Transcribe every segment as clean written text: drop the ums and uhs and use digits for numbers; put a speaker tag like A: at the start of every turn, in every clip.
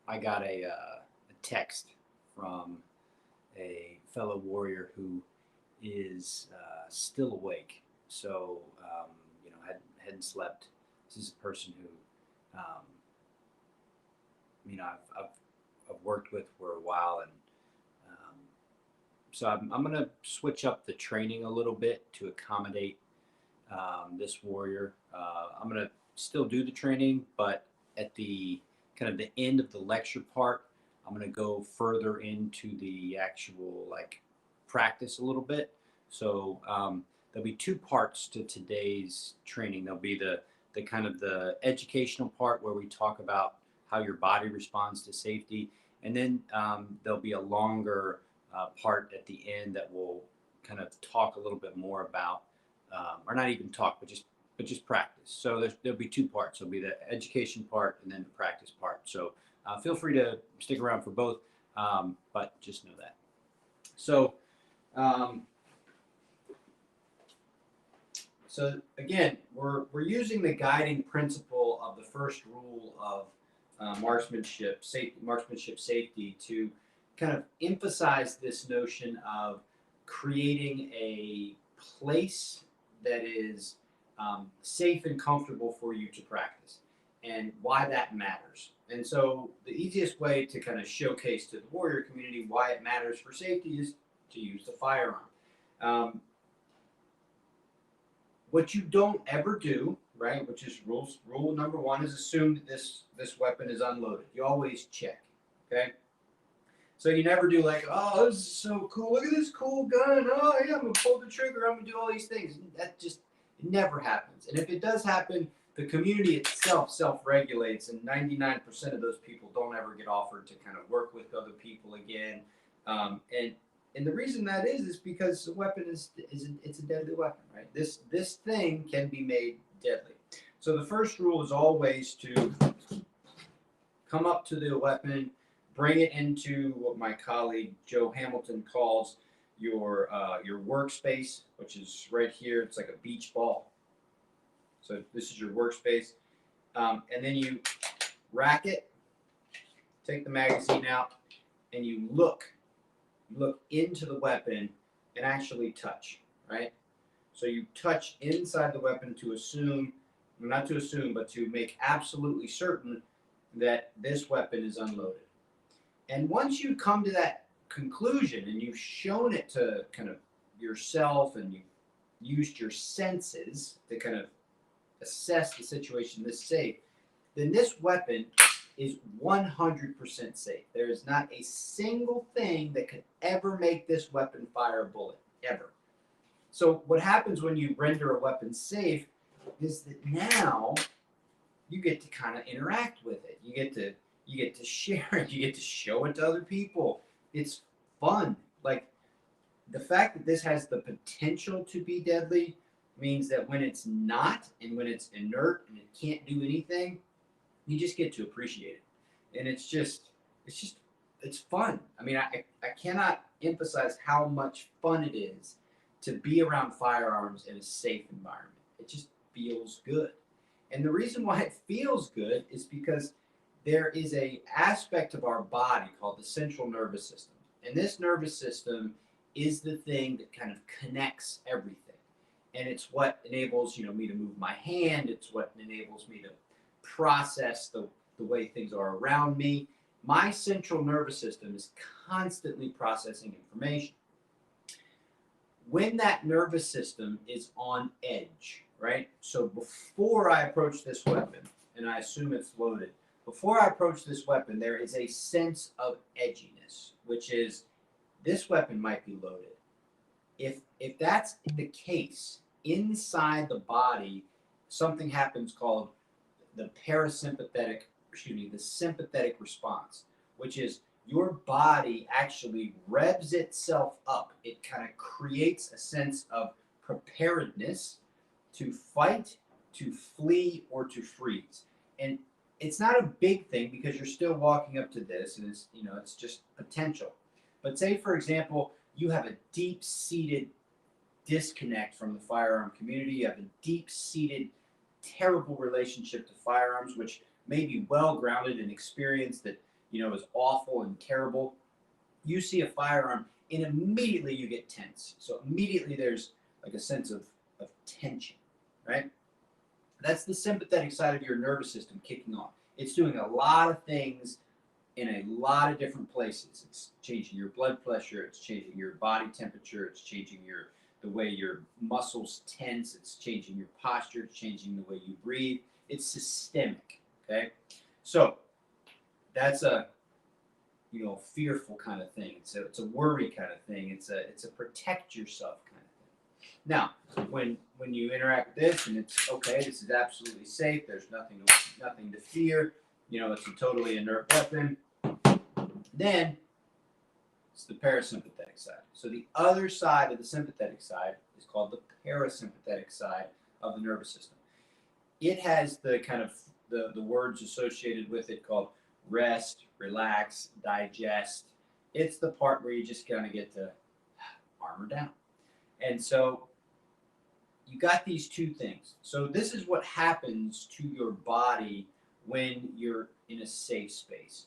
A: I got a text from a fellow warrior who is still awake. So, hadn't slept. This is a person who, I've worked with for a while, and um, so I'm going to switch up the training a little bit to accommodate this warrior. I'm going to still do the training, but at the kind of the end of the lecture part, I'm going to go further into the actual like practice a little bit. So there'll be two parts to today's training. There'll be the kind of the educational part where we talk about how your body responds to safety, and then there'll be a longer part at the end that will kind of talk a little bit more about or not even talk, but just practice. So there'll be two parts. There'll be the education part and then the practice part. So feel free to stick around for both, but just know that. So um, so again, we're using the guiding principle of the first rule of marksmanship safety to kind of emphasize this notion of creating a place that is safe and comfortable for you to practice, and why that matters. And so the easiest way to kind of showcase to the warrior community why it matters for safety is to use the firearm. Um, what you don't ever do, right, which is rule number one, is assume that this weapon is unloaded. You always check, okay? So you never do like, oh, this is so cool. Look at this cool gun. Oh yeah, I'm gonna pull the trigger. I'm gonna do all these things. That just it never happens. And if it does happen, the community itself self-regulates, and 99% of those people don't ever get offered to kind of work with other people again. And the reason that is because the weapon is it's a deadly weapon, right? This thing can be made deadly. So the first rule is always to come up to the weapon, bring it into what my colleague Joe Hamilton calls your workspace, which is right here. It's like a beach ball. So this is your workspace, and then you rack it, take the magazine out, and you look into the weapon and actually touch, right? So you touch inside the weapon to assume, not to assume, but to make absolutely certain that this weapon is unloaded. And once you come to that conclusion and you've shown it to kind of yourself and you've used your senses to kind of assess the situation this safe, then this weapon is 100% safe. There is not a single thing that could ever make this weapon fire a bullet, ever. So what happens when you render a weapon safe is that now you get to kind of interact with it. You get to share it. You get to show it to other people. It's fun. Like the fact that this has the potential to be deadly means that when it's not and when it's inert and it can't do anything, you just get to appreciate it. And it's fun. I mean, I cannot emphasize how much fun it is to be around firearms in a safe environment. It just feels good. And the reason why it feels good is because there is a aspect of our body called the central nervous system. And this nervous system is the thing that kind of connects everything. And it's what enables, me to move my hand. It's what enables me to process the way things are around me. My central nervous system is constantly processing information. When that nervous system is on edge, right? So before I approach this weapon, and I assume it's loaded, before I approach this weapon, there is a sense of edginess, which is this weapon might be loaded. If that's the case, inside the body, something happens called the the sympathetic response, which is your body actually revs itself up. It kind of creates a sense of preparedness to fight, to flee, or to freeze. And it's not a big thing because you're still walking up to this, and it's just potential. But say, for example, you have a deep-seated disconnect from the firearm community. You have a deep-seated, terrible relationship to firearms, which may be well grounded in experience that is awful and terrible. You see a firearm and immediately you get tense. So immediately there's like a sense of tension, right? That's the sympathetic side of your nervous system kicking on. It's doing a lot of things in a lot of different places. It's changing your blood pressure, it's changing your body temperature, it's changing the way your muscles tense, it's changing your posture, it's changing the way you breathe. It's systemic, okay? So that's a fearful kind of thing. It's a worry kind of thing. It's a protect yourself kind of thing. Now, when you interact with this and it's okay, this is absolutely safe. There's nothing to fear. It's a totally inert weapon. Then it's the parasympathetic side. So the other side of the sympathetic side is called the parasympathetic side of the nervous system. It has the kind of the words associated with it called rest, relax, digest. It's the part where you just kind of get to armor down. And so you got these two things. So this is what happens to your body when you're in a safe space.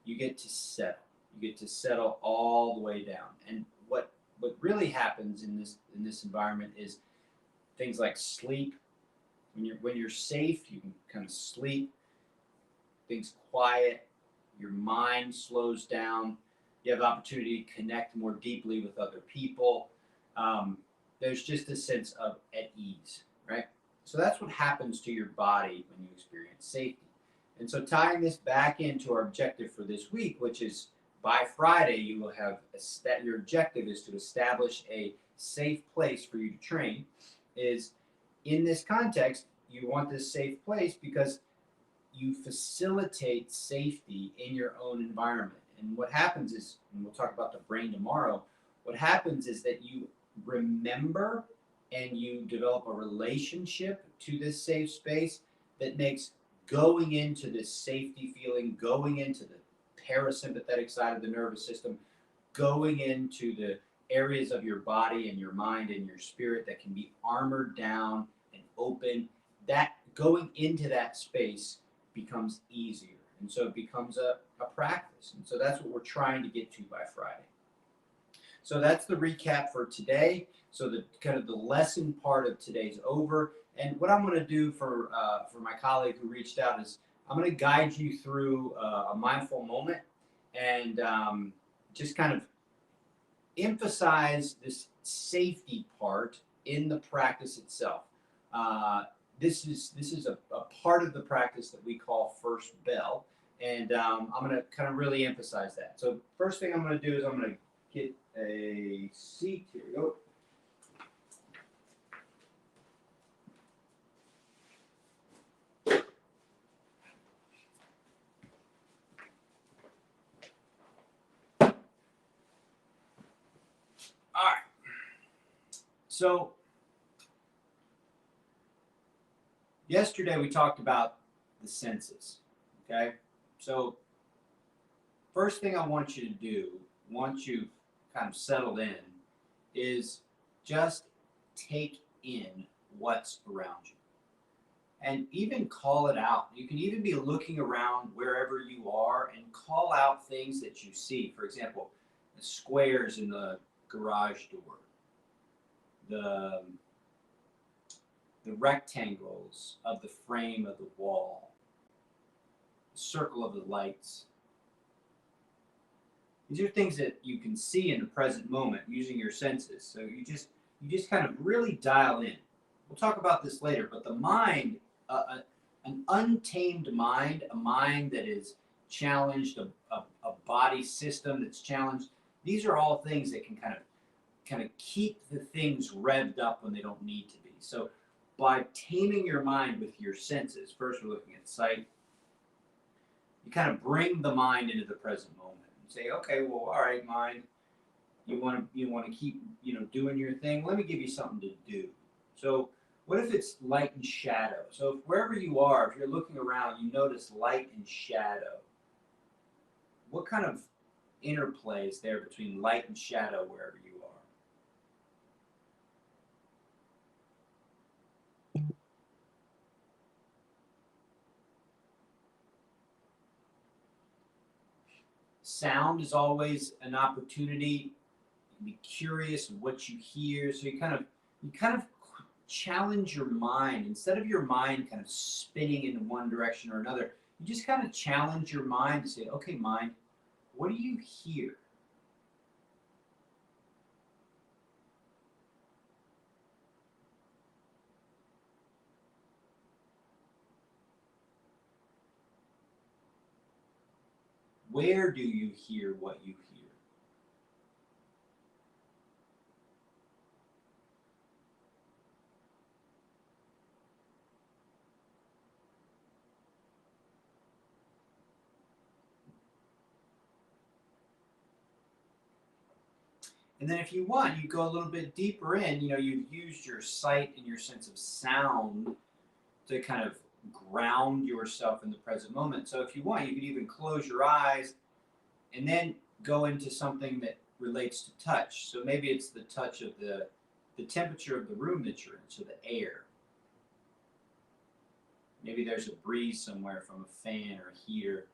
A: You get to settle. You get to settle all the way down. And what really happens in this environment is things like sleep. When you're safe, you can kind of sleep. Things quiet. Your mind slows down. You have the opportunity to connect more deeply with other people. There's just a sense of at ease, right? So that's what happens to your body when you experience safety. And so tying this back into our objective for this week, which is by Friday, you will have your objective is to establish a safe place for you to train. Is in this context, you want this safe place because you facilitate safety in your own environment. And what happens is, and we'll talk about the brain tomorrow, what happens is that you remember and you develop a relationship to this safe space that makes going into this safety feeling, going into the parasympathetic side of the nervous system, going into the areas of your body and your mind and your spirit that can be armored down and open, that going into that space becomes easier. And so it becomes a practice. And so that's what we're trying to get to by Friday. So that's the recap for today. So the kind of the lesson part of today's over. And what I'm going to do for my colleague who reached out is I'm going to guide you through a mindful moment and just kind of emphasize this safety part in the practice itself. This is a part of the practice that we call first bell, and I'm going to kind of really emphasize that. So first thing I'm going to do is I'm going to get a seat. Here we go. All right. So yesterday we talked about the senses. Okay. So first thing I want you to do, once you've kind of settled in, is just take in what's around you. And even call it out. You can even be looking around wherever you are and call out things that you see. For example, the squares in the garage door, the rectangles of the frame of the wall, the circle of the lights. These are things that you can see in the present moment using your senses. So you just kind of really dial in. We'll talk about this later, but the mind, an untamed mind, a mind that is challenged, a body system that's challenged. These are all things that can kind of keep the things revved up when they don't need to be. So by taming your mind with your senses, first we're looking at sight. You kind of bring the mind into the present moment and say, okay, well, all right, mind, you want to keep doing your thing. Let me give you something to do. So what if it's light and shadow? So if wherever you are, if you're looking around, you notice light and shadow. What kind of interplay is there between light and shadow wherever you are? Sound is always an opportunity. Be curious of what you hear. So you kind of challenge your mind instead of your mind kind of spinning in one direction or another. You just kind of challenge your mind to say, okay, mind, what do you hear? Where do you hear what you hear? And then if you want, you go a little bit deeper in, you've used your sight and your sense of sound to kind of ground yourself in the present moment. So if you want, you could even close your eyes and then go into something that relates to touch. So maybe it's the touch of the temperature of the room that you're in, so the air. Maybe there's a breeze somewhere from a fan or a heater.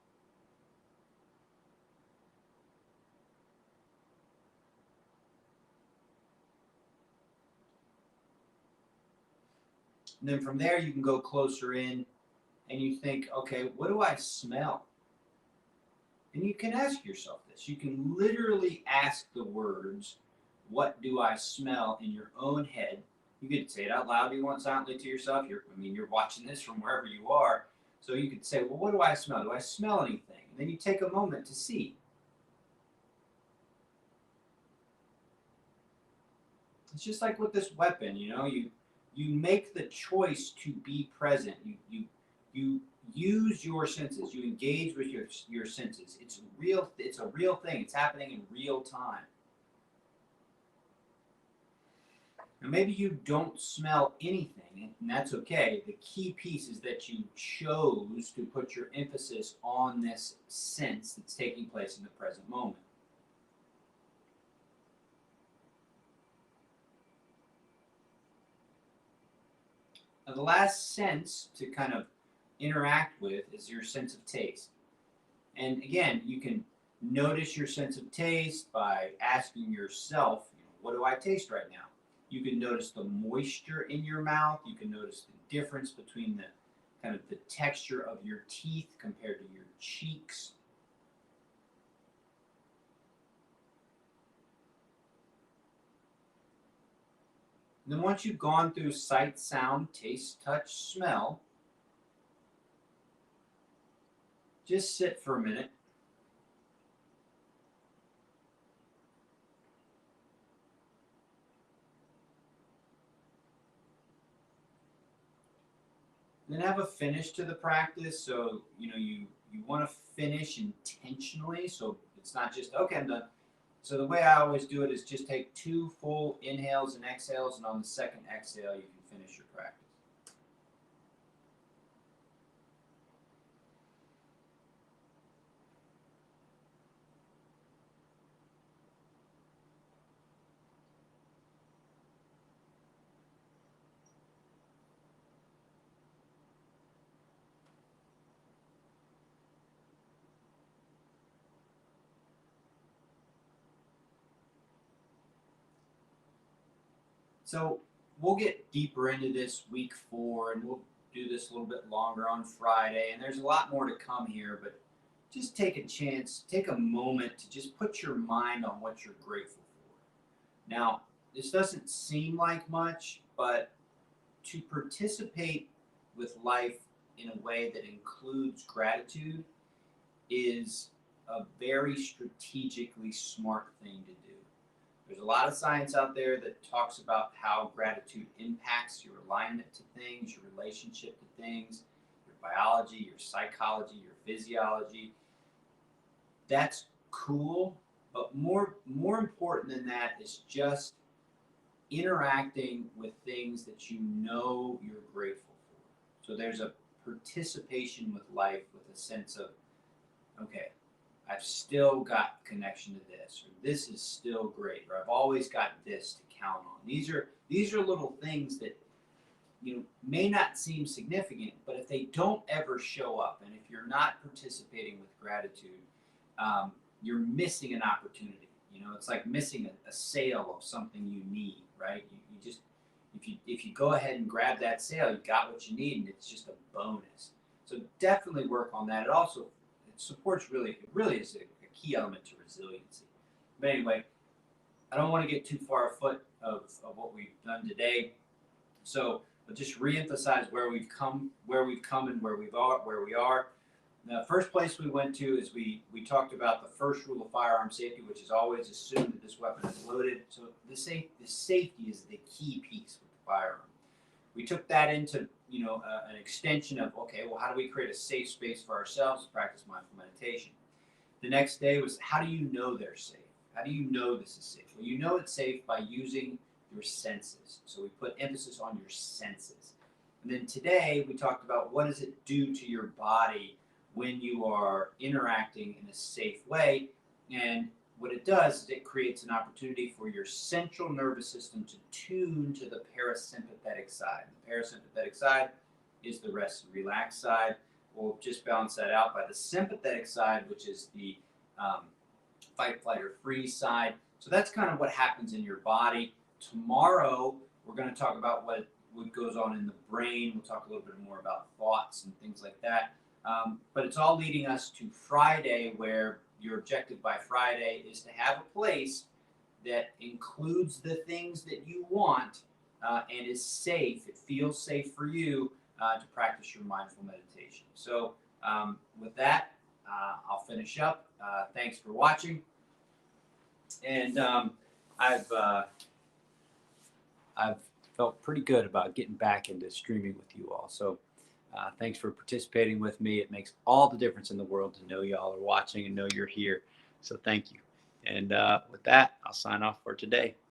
A: And then from there, you can go closer in and you think, okay, what do I smell? And you can ask yourself this. You can literally ask the words, what do I smell, in your own head. You could say it out loud if you want, silently to yourself. You're watching this from wherever you are. So you could say, well, what do I smell? Do I smell anything? And then you take a moment to see. It's just like with this weapon, you make the choice to be present. You use your senses. You engage with your senses. It's real. It's a real thing. It's happening in real time. Now maybe you don't smell anything, and that's okay. The key piece is that you chose to put your emphasis on this sense that's taking place in the present moment. Now, the last sense to kind of interact with is your sense of taste. And again, you can notice your sense of taste by asking yourself, what do I taste right now? You can notice the moisture in your mouth. You can notice the difference between the kind of the texture of your teeth compared to your cheeks. And then once you've gone through sight, sound, taste, touch, smell, just sit for a minute. And then have a finish to the practice. So, you want to finish intentionally. So it's not just, okay, I'm done. So the way I always do it is just take 2 full inhales and exhales, and on the second exhale, you can finish your practice. So we'll get deeper into this week 4, and we'll do this a little bit longer on Friday. And there's a lot more to come here, but just take a chance, take a moment to just put your mind on what you're grateful for. Now, this doesn't seem like much, but to participate with life in a way that includes gratitude is a very strategically smart thing to do. There's a lot of science out there that talks about how gratitude impacts your alignment to things, your relationship to things, your biology, your psychology, your physiology. That's cool, but more important than that is just interacting with things that you're grateful for. So there's a participation with life with a sense of, okay, I've still got connection to this, or this is still great, or I've always got this to count on. These are little things that may not seem significant, but if they don't ever show up, and if you're not participating with gratitude, you're missing an opportunity. You know, it's like missing a sale of something you need, right? You just if you go ahead and grab that sale, you got what you need, and it's just a bonus. So definitely work on that. It supports it really is a key element to resiliency. But anyway, I don't want to get too far afoot of what we've done today. So I'll just reemphasize where we've come, and where we are. The first place we went to is we talked about the first rule of firearm safety, which is always assume that this weapon is loaded. So the safety is the key piece with the firearm. We took that into an extension of, okay, well, how do we create a safe space for ourselves to practice mindful meditation? The next day was, how do you know they're safe? How do you know this is safe? Well, you know it's safe by using your senses. So we put emphasis on your senses. And then today we talked about what does it do to your body when you are interacting in a safe way. And what it does is it creates an opportunity for your central nervous system to tune to the parasympathetic side. The parasympathetic side is the rest and relax side. We'll just balance that out by the sympathetic side, which is the fight, flight, or freeze side. So that's kind of what happens in your body. Tomorrow, we're going to talk about what goes on in the brain. We'll talk a little bit more about thoughts and things like that. But it's all leading us to Friday, where your objective by Friday is to have a place that includes the things that you want and is safe. It feels safe for you to practice your mindful meditation. So with that, I'll finish up. Thanks for watching. And I've felt pretty good about getting back into streaming with you all. So thanks for participating with me. It makes all the difference in the world to know y'all are watching and know you're here. So thank you. And with that, I'll sign off for today.